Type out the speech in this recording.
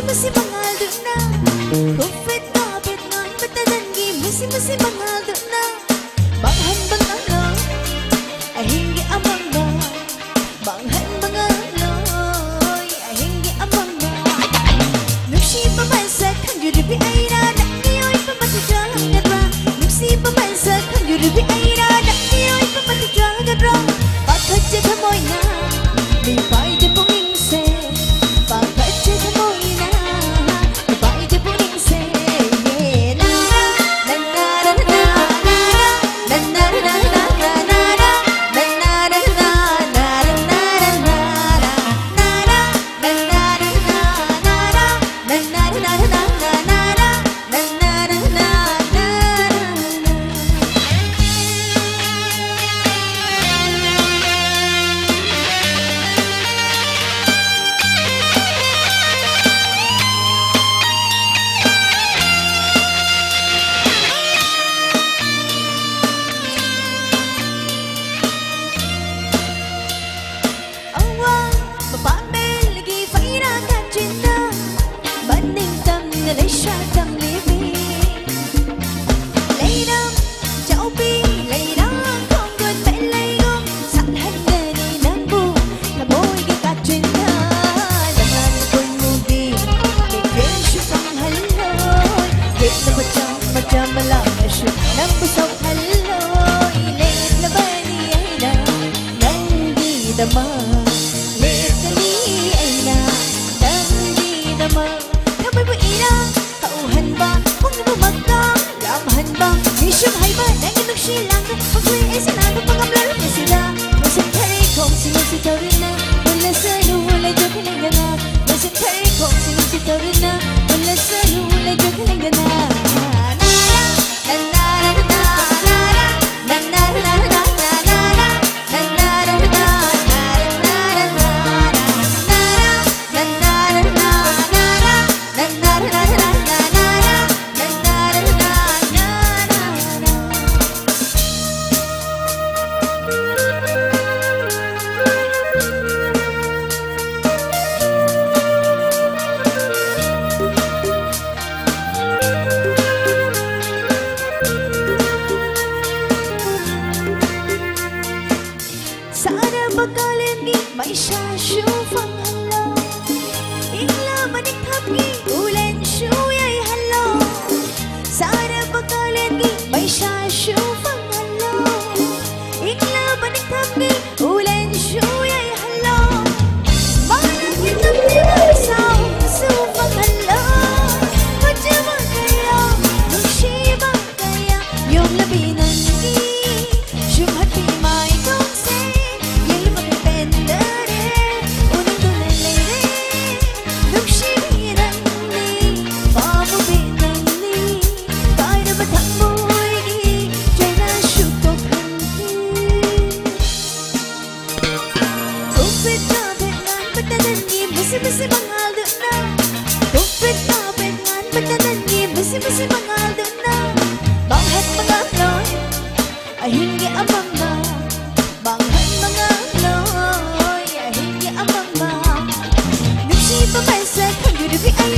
Mesti mangal duna, kupit kapit ngan patadangi. Mesti mangal duna, banghan bangalo, hinggi amang ba, banghan bangalo, hinggi amang ba. Nuksi pamansa kan juribi aira, nak niyoy pamatujang gadra. Nuksi pamansa kan juribi aira, nak niyoy pamatujang gadra. Pagkatsa kamoy na, di pwede pong ingse. Pagkatsa kamoy na. Be